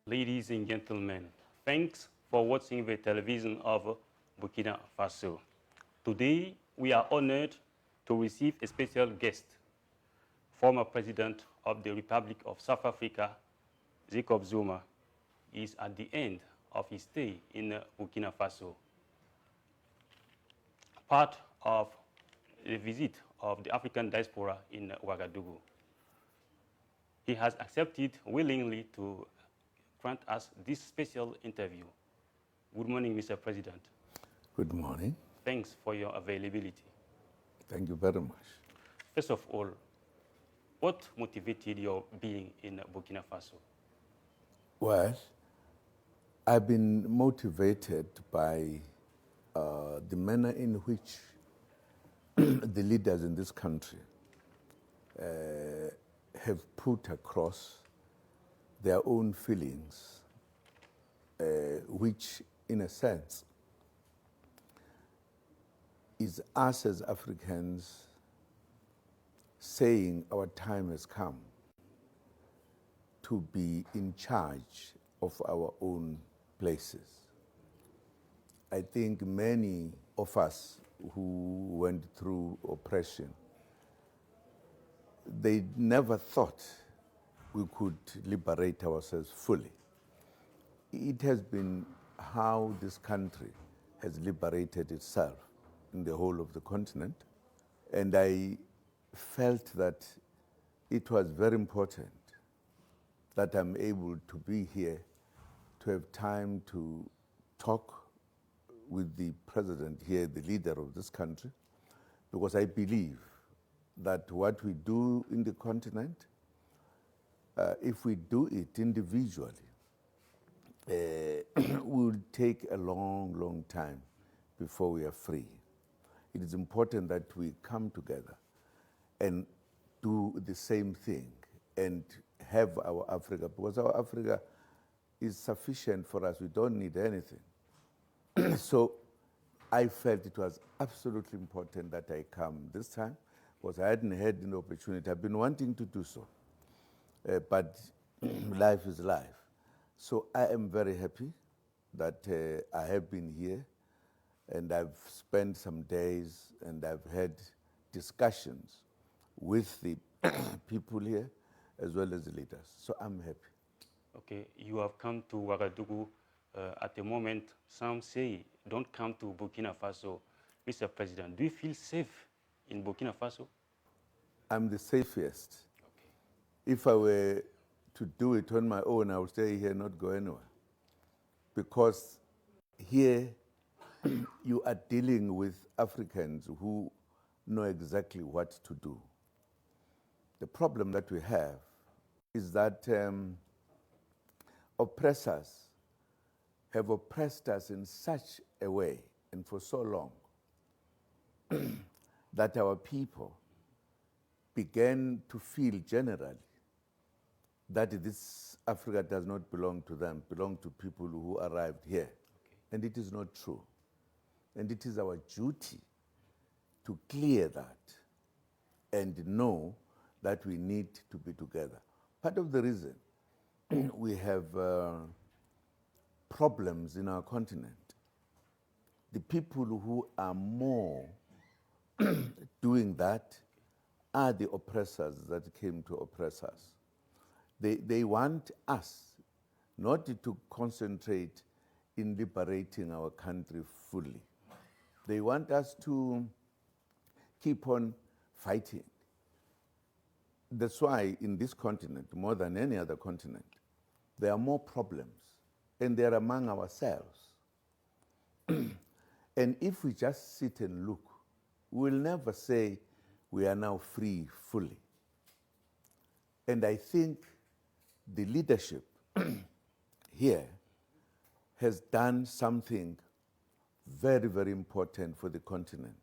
Ladies and gentlemen, thanks for watching the television of Burkina Faso. Today, we are honored to receive a special guest, former President of the Republic of South Africa, Jacob Zuma. He is at the end of his stay in Burkina Faso. Part of the visit of the African diaspora in Ouagadougou. He has accepted willingly to grant us this special interview. Good morning, Mr. President. Good morning. Thanks for your availability. Thank you very much. First of all, what motivated your being in Burkina Faso? Well, I've been motivated by the manner in which the leaders in this country have put across their own feelings, which, in a sense, is us as Africans saying our time has come to be in charge of our own places. I think many of us who went through oppression, they never thought we could liberate ourselves fully. It has been how this country has liberated itself in the whole of the continent. And I felt that it was very important that I'm able to be here, to have time to talk with the president here, the leader of this country, because I believe that what we do in the continent, if we do it individually, will take a long, long time before we are free. It is important that we come together and do the same thing and have our Africa, because our Africa is sufficient for us. We don't need anything. So I felt it was absolutely important that I come this time, because I hadn't had an opportunity. I've been wanting to do so, but life is life. So I am very happy that I have been here, and I've spent some days and I've had discussions with the people here as well as the leaders. So I'm happy. Okay, you have come to Ouagadougou at the moment. Some say don't come to Burkina Faso. Mr. President, do you feel safe in Burkina Faso? I'm the safest. Okay. If I were to do it on my own, I would stay here, not go anywhere. Because here you are dealing with Africans who know exactly what to do. The problem that we have is that oppressors have oppressed us in such a way and for so long that our people began to feel generally that this Africa does not belong to them, belong to people who arrived here. Okay. And it is not true. And it is our duty to clear that and know that we need to be together. Part of the reason we have problems in our continent, the people who are more doing that are the oppressors that came to oppress us. They want us not to concentrate in liberating our country fully. They want us to keep on fighting. That's why in this continent, more than any other continent, there are more problems, and they're among ourselves. And if we just sit and look, we'll never say we are now free fully. And I think the leadership here has done something very, very important for the continent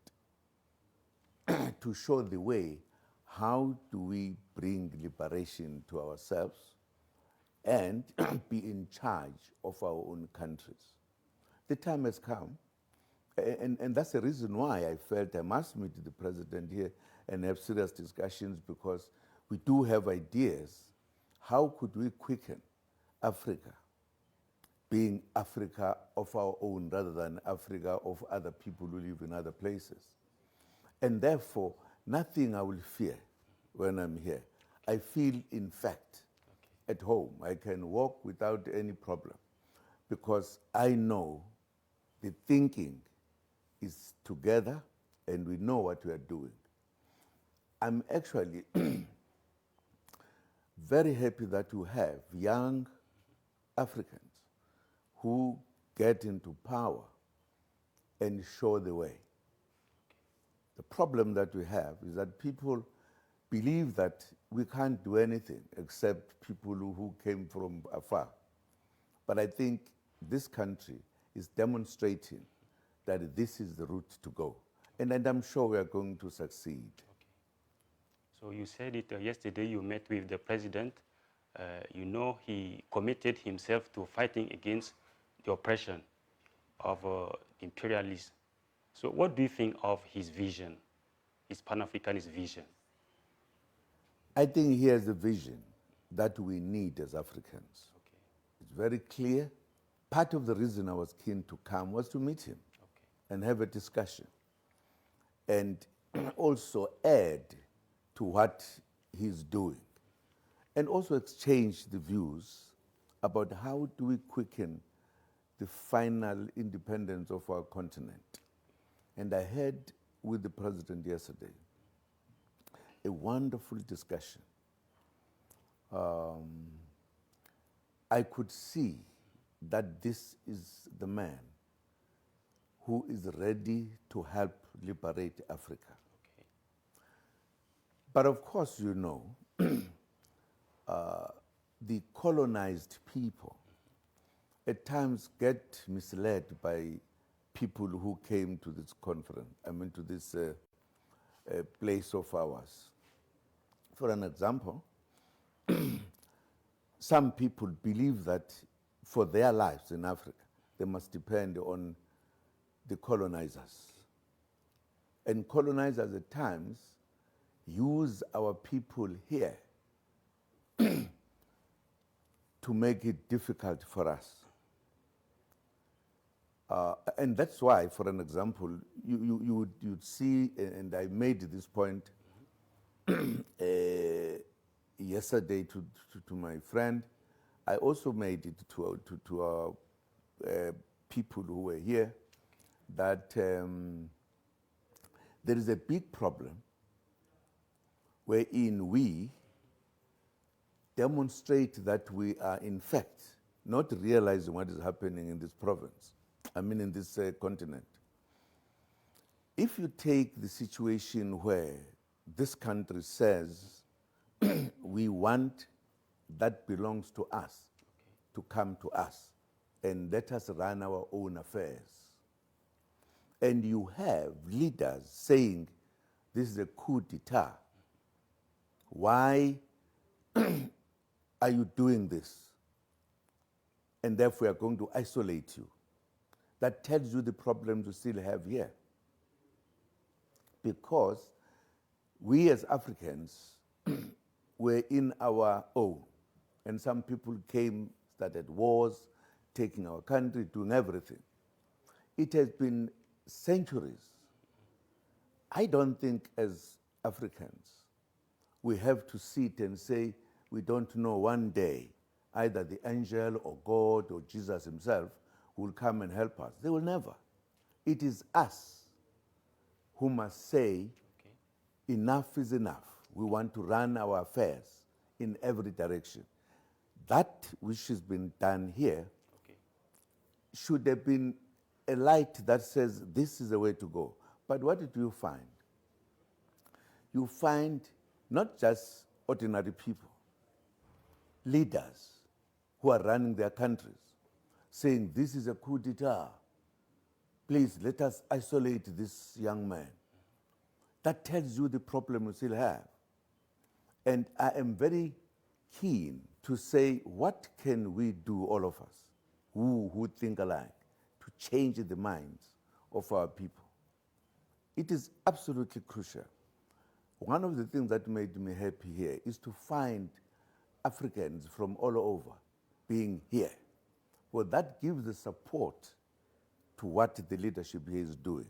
to show the way. How do we bring liberation to ourselves and be in charge of our own countries? The time has come, and that's the reason why I felt I must meet the president here and have serious discussions, because we do have ideas. How could we quicken Africa being Africa of our own rather than Africa of other people who live in other places. And therefore, nothing I will fear when I'm here. I feel, in fact, at home. I can walk without any problem because I know the thinking is together and we know what we are doing. I'm actually very happy that you have young Africans who get into power and show the way. The problem that we have is that people believe that we can't do anything except people who came from afar. But I think this country is demonstrating that this is the route to go. And I'm sure we are going to succeed. So you said it yesterday, you met with the president. You know he committed himself to fighting against the oppression of imperialism. So what do you think of his vision, his Pan-Africanist vision? I think he has a vision that we need as Africans. Okay. It's very clear. Part of the reason I was keen to come was to meet him and have a discussion and also add to what he's doing and also exchange the views about how do we quicken the final independence of our continent. And I had with the president yesterday a wonderful discussion. I could see that this is the man who is ready to help liberate Africa. Okay. But of course, you know, the colonized people at times get misled by people who came to this conference, to this place of ours. For an example, some people believe that for their lives in Africa, they must depend on the colonizers. And colonizers at times use our people here to make it difficult for us. And that's why, for an example, you'd see, and I made this point yesterday to my friend. I also made it to our people who were here, that there is a big problem wherein we demonstrate that we are in fact not realizing what is happening in this province, in this continent. If you take the situation where this country says we want that belongs to us to come to us and let us run our own affairs, and you have leaders saying this is a coup d'etat, why are you doing this? And therefore we are going to isolate you. That tells you the problems we still have here. Because we as Africans were in our own, and some people came, started wars, taking our country, doing everything. It has been centuries. I don't think as Africans we have to sit and say we don't know one day either the angel or God or Jesus himself will come and help us. They will never. It is us who must say enough is enough. We want to run our affairs in every direction. That which has been done here should have been a light that says this is the way to go. But what did you find? You find not just ordinary people, leaders who are running their countries, saying this is a coup d'etat. Please let us isolate this young man. That tells you the problem we still have. And I am very keen to say, what can we do, all of us, who think alike, to change the minds of our people? It is absolutely crucial. One of the things that made me happy here is to find Africans from all over being here. Well, that gives the support to what the leadership here is doing.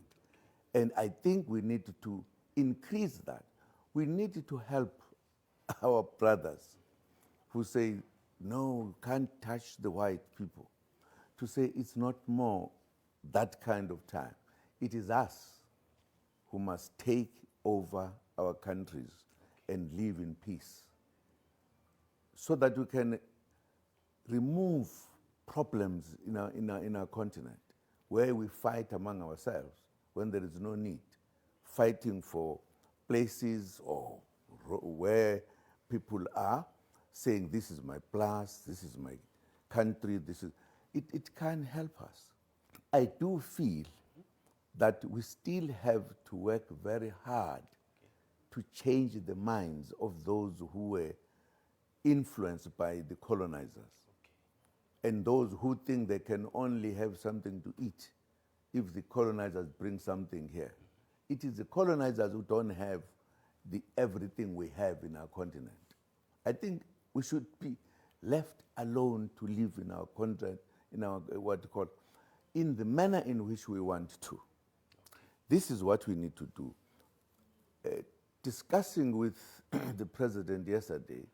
And I think we need to increase that. We need to help our brothers who say, no, you can't touch the white people, to say it's not more that kind of time. It is us who must take over our countries and live in peace so that we can remove problems in our continent where we fight among ourselves when there is no need, fighting for places or where people are saying, this is my place, this is my country, it can help us. I do feel that we still have to work very hard to change the minds of those who were influenced by the colonizers and those who think they can only have something to eat if the colonizers bring something here. It is the colonizers who don't have everything we have in our continent. I think we should be left alone to live in our continent, in our in the manner in which we want to. This is what we need to do. Discussing with the president yesterday,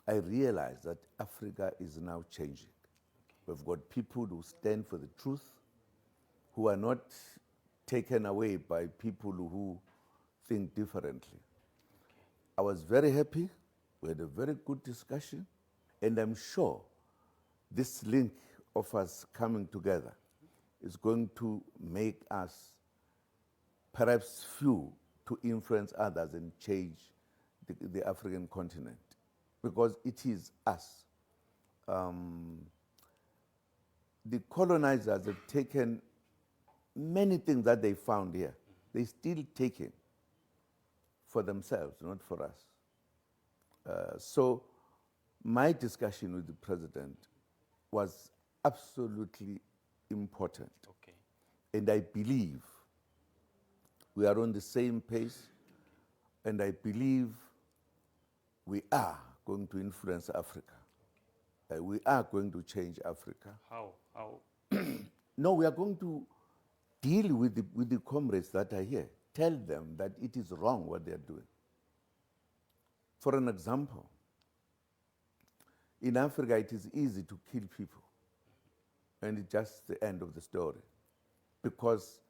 I realized that Africa is now changing. We've got people who stand for the truth, who are not taken away by people who think differently. I was very happy. We had a very good discussion, and I'm sure this link of us coming together is going to make us perhaps few to influence others and change the African continent, because it is us. The colonizers have taken many things that they found here. They still taking for themselves, not for us. So my discussion with the president was absolutely important. Okay. And I believe we are on the same pace, and I believe we are going to influence Africa. We are going to change Africa. How? No, we are going to deal with the comrades that are here. Tell them that it is wrong what they are doing. For an example, in Africa it is easy to kill people, and it's just the end of the story, because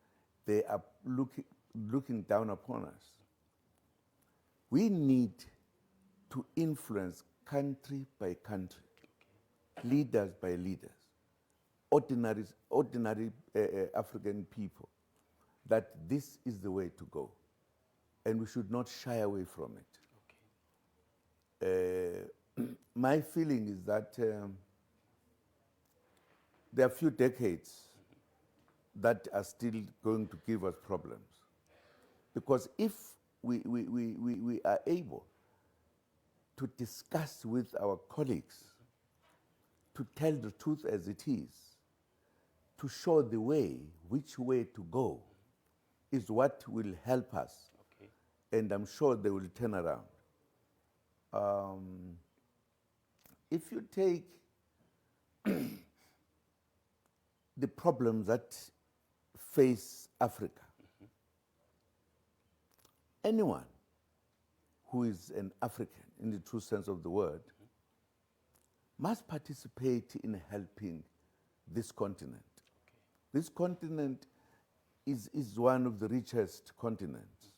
they are looking down upon us. We need to influence country by country, leaders by leaders, ordinary African people, that this is the way to go, and we should not shy away from it. My feeling is that there are few decades that are still going to give us problems, because if we are able to discuss with our colleagues, to tell the truth as it is, to show the way, which way to go, is what will help us. Okay. And I'm sure they will turn around. If you take the problems that face Africa, anyone who is an African in the true sense of the word must participate in helping this continent. Okay. This continent is one of the richest continents,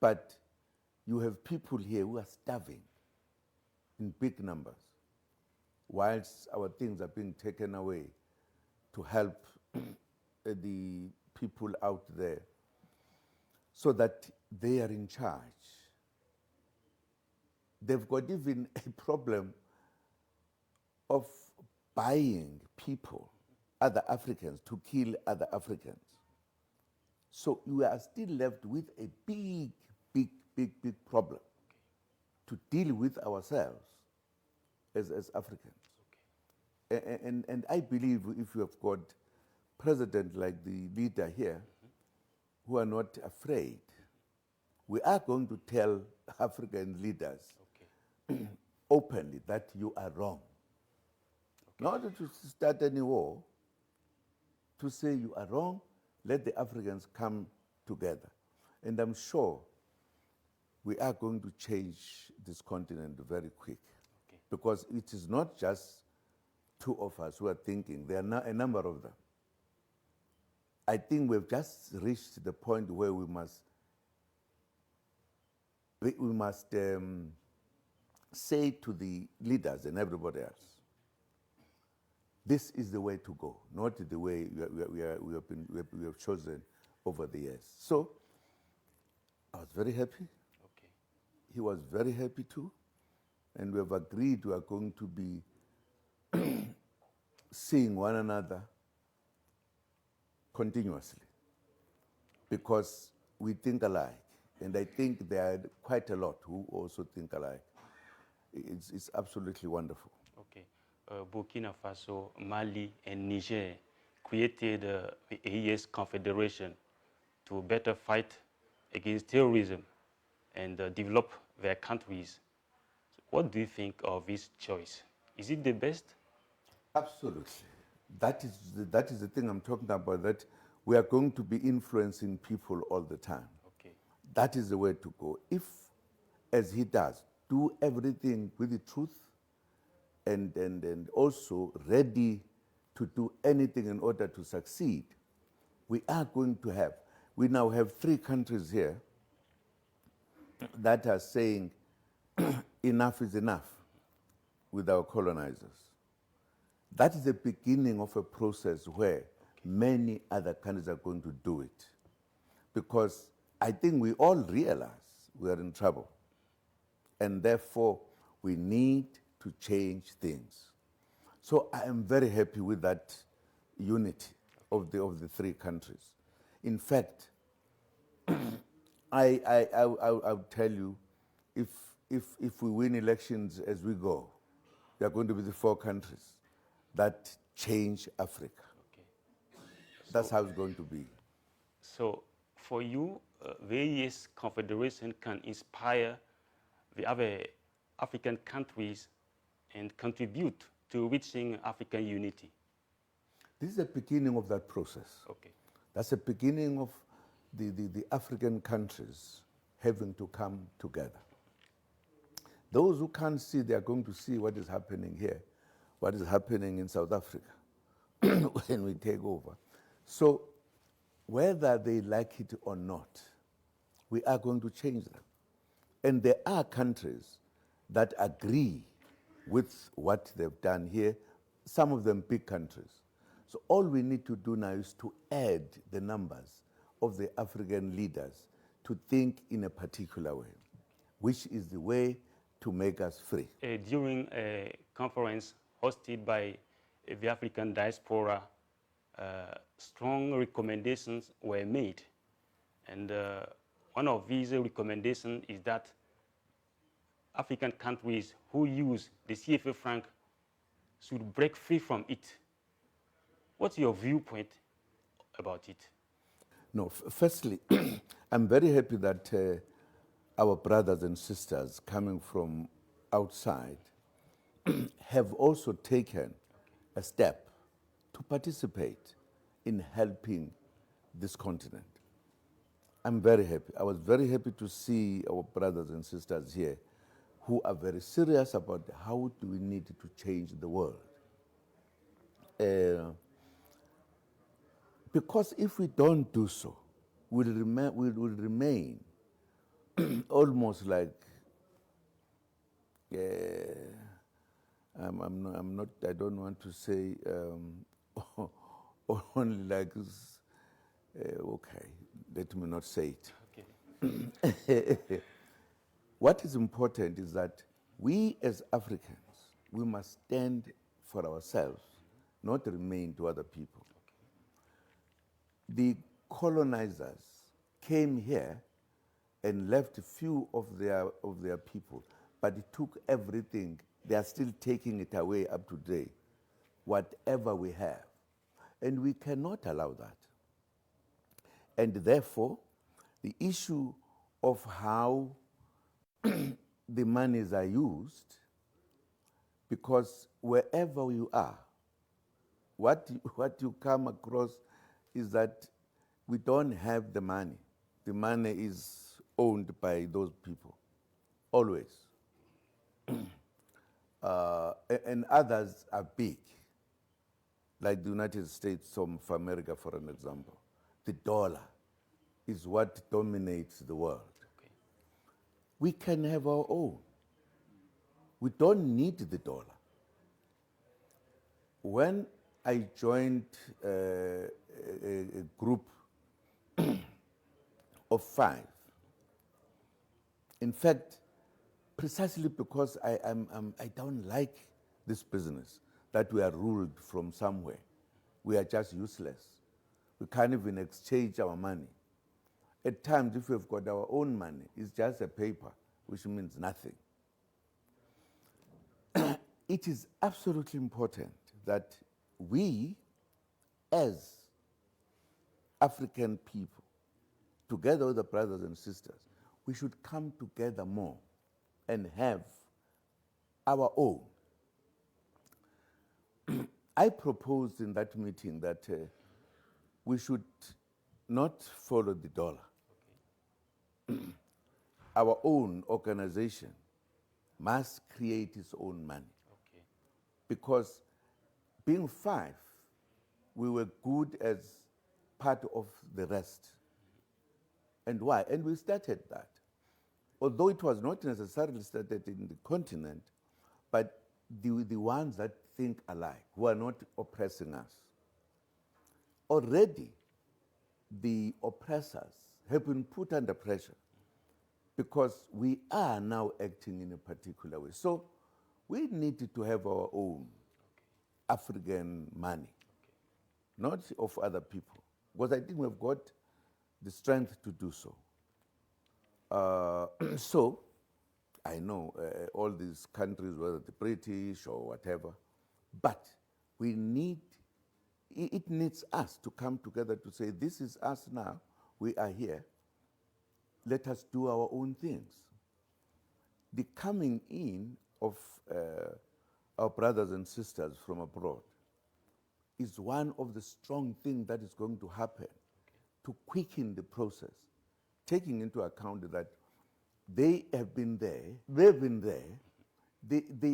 but you have people here who are starving in big numbers, whilst our things are being taken away to help the people out there so that they are in charge. They've got even a problem of buying people, other Africans, to kill other Africans. So we are still left with a big problem to deal with ourselves as Africans. Okay. And I believe if you have got president like the leader here, who are not afraid, we are going to tell African leaders openly that you are wrong. not to start any war, to say you are wrong, let the Africans come together. And I'm sure we are going to change this continent very quick. Okay. Because it is not just two of us who are thinking, there are a number of them. I think we've just reached the point where we must say to the leaders and everybody else, this is the way to go, not the way we have chosen over the years. So I was very happy. Okay. He was very happy too. And we have agreed we are going to be seeing one another continuously because we think alike. And I think there are quite a lot who also think alike. It's absolutely wonderful. Okay. Burkina Faso, Mali, and Niger created a EAS confederation to better fight against terrorism and develop their countries. So what do you think of this choice? Is it the best? Absolutely. That is the thing I'm talking about, that we are going to be influencing people all the time. Okay. That is the way to go. If, as he does, do everything with the truth and also ready to do anything in order to succeed, we are going to have, we now have 3 countries here that are saying enough is enough with our colonizers. That is the beginning of a process where many other countries are going to do it. Because I think we all realize we are in trouble. And therefore, we need to change things. So I am very happy with that unity of the 3 countries. In fact, I'll tell you, if we win elections as we go, there are going to be the 4 countries that change Africa. Okay. That's how it's going to be. So for you, various confederation can inspire the other African countries and contribute to reaching African unity. This is the beginning of that process. Okay. That's the beginning of the African countries having to come together. Those who can't see, they are going to see what is happening here, what is happening in South Africa when we take over. So whether they like it or not, we are going to change them. And there are countries that agree with what they've done here, some of them big countries. So all we need to do now is to add the numbers of the African leaders to think in a particular way, which is the way to make us free. During a conference hosted by the African diaspora, strong recommendations were made. And one of these recommendations is that African countries who use the CFA franc should break free from it. What's your viewpoint about it? No, firstly, I'm very happy that our brothers and sisters coming from outside have also taken a step to participate in helping this continent. I'm very happy. I was very happy to see our brothers and sisters here who are very serious about how do we need to change the world. Because if we don't do so, we'll remain almost like I'm not. I don't want to say only like. Okay, let me not say it. Okay. What is important is that we as Africans, we must stand for ourselves, not remain to other people. The colonizers came here and left a few of their people, but it took everything. They are still taking it away up to today, whatever we have. And we cannot allow that. And therefore, the issue of how the monies are used, because wherever you are, what you come across is that we don't have the money. The money is owned by those people, always. And others are big, like the United States of America, for an example. The dollar is what dominates the world. Okay. We can have our own. We don't need the dollar. When I joined a group of 5, in fact, precisely because I don't like this business that we are ruled from somewhere. We are just useless. We can't even exchange our money. At times, if we've got our own money, it's just a paper, which means nothing. It is absolutely important that we, as African people, together with the brothers and sisters, we should come together more and have our own. I proposed in that meeting that we should not follow the dollar. Our own organization must create its own money. Okay. Because being 5, we were good as part of the rest. And why? And we started that. Although it was not necessarily started in the continent, but the ones that think alike, who are not oppressing us. Already, the oppressors have been put under pressure because we are now acting in a particular way. So we needed to have our own African money, not of other people, because I think we've got the strength to do so. So I know all these countries, whether the British or whatever, but we need, it needs us to come together to say, this is us now, we are here, let us do our own things. The coming in of our brothers and sisters from abroad is one of the strong things that is going to happen to quicken the process, taking into account that they have been there, they've been there,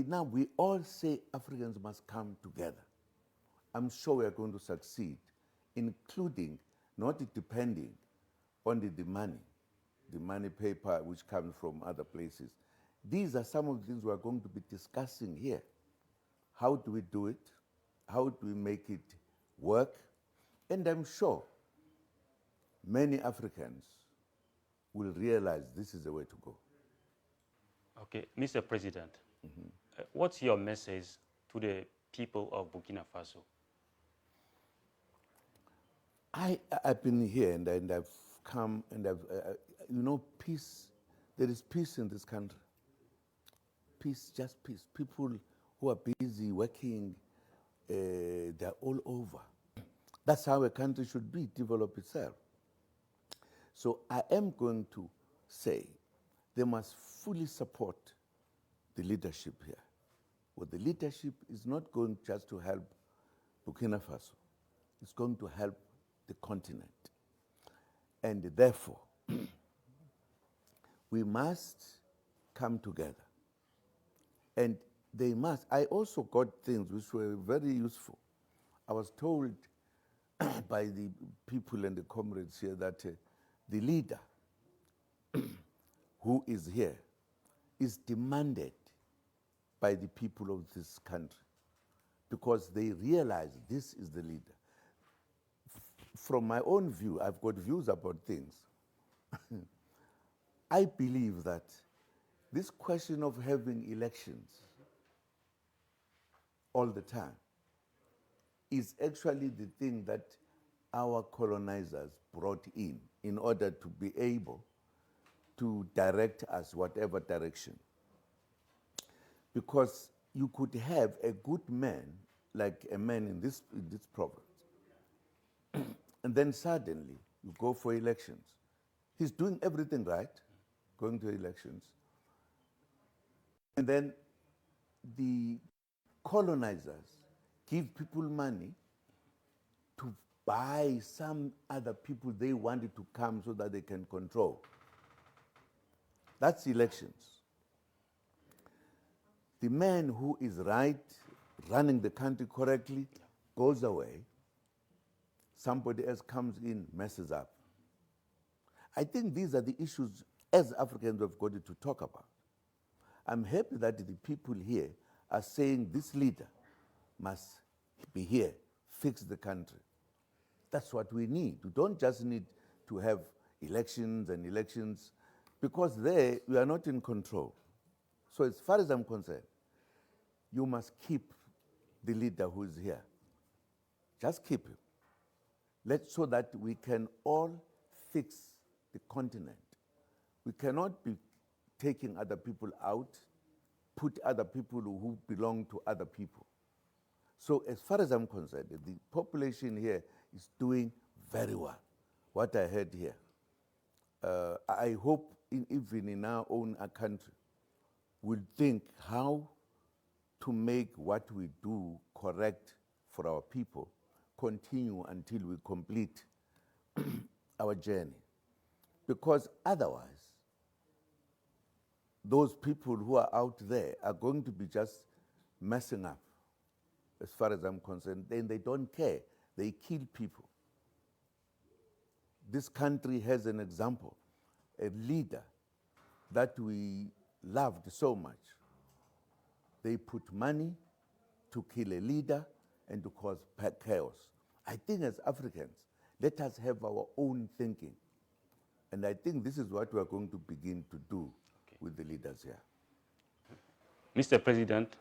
now we all say Africans must come together. I'm sure we are going to succeed, including not depending on the money paper which comes from other places. These are some of the things we are going to be discussing here. How do we do it? How do we make it work? And I'm sure many Africans will realize this is the way to go. Okay, Mr. President, what's your message to the people of Burkina Faso? I've been here and I've come and peace, there is peace in this country. Peace, just peace. People who are busy working, they're all over. That's how a country should be, develop itself. So I am going to say they must fully support the leadership here. Well, the leadership is not going just to help Burkina Faso. It's going to help the continent. And therefore, we must come together. And they must. I also got things which were very useful. I was told by the people and the comrades here that the leader who is here is demanded by the people of this country because they realize this is the leader. From my own view, I've got views about things. I believe that this question of having elections all the time is actually the thing that our colonizers brought in order to be able to direct us whatever direction. Because you could have a good man, like a man in this province, and then suddenly you go for elections. He's doing everything right, going to elections. And then the colonizers give people money to buy some other people they wanted to come so that they can control. That's elections. The man who is right, running the country correctly, goes away. Somebody else comes in, messes up. I think these are the issues as Africans have got to talk about. I'm happy that the people here are saying this leader must be here, fix the country. That's what we need. We don't just need to have elections and elections, because there we are not in control. So as far as I'm concerned, you must keep the leader who is here. Just keep him. So that we can all fix the continent. We cannot be taking other people out, put other people who belong to other people. So as far as I'm concerned, the population here is doing very well, what I heard here. I hope even in our own country, we'll think how to make what we do correct for our people, continue until we complete our journey. Because otherwise, those people who are out there are going to be just messing up, as far as I'm concerned. Then they don't care. They kill people. This country has an example, a leader that we loved so much. They put money to kill a leader and to cause chaos. I think as Africans, let us have our own thinking. And I think this is what we are going to begin to do with the leaders here. Mr. President,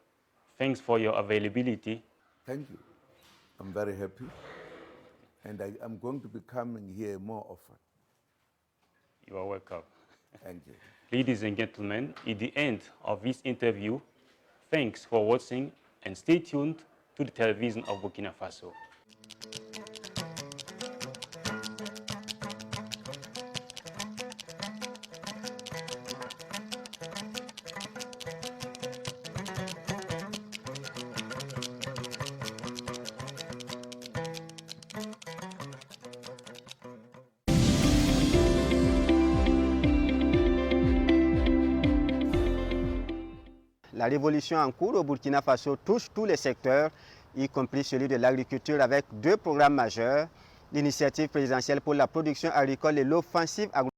thanks for your availability. Thank you. I'm very happy. And I'm going to be coming here more often. You are welcome. Thank you. Ladies and gentlemen, at the end of this interview, thanks for watching and stay tuned to the television of Burkina Faso. La révolution en cours au Burkina Faso touche tous les secteurs, y compris celui de l'agriculture, avec deux programmes majeurs, l'initiative présidentielle pour la production agricole et l'offensive agroalimentaire.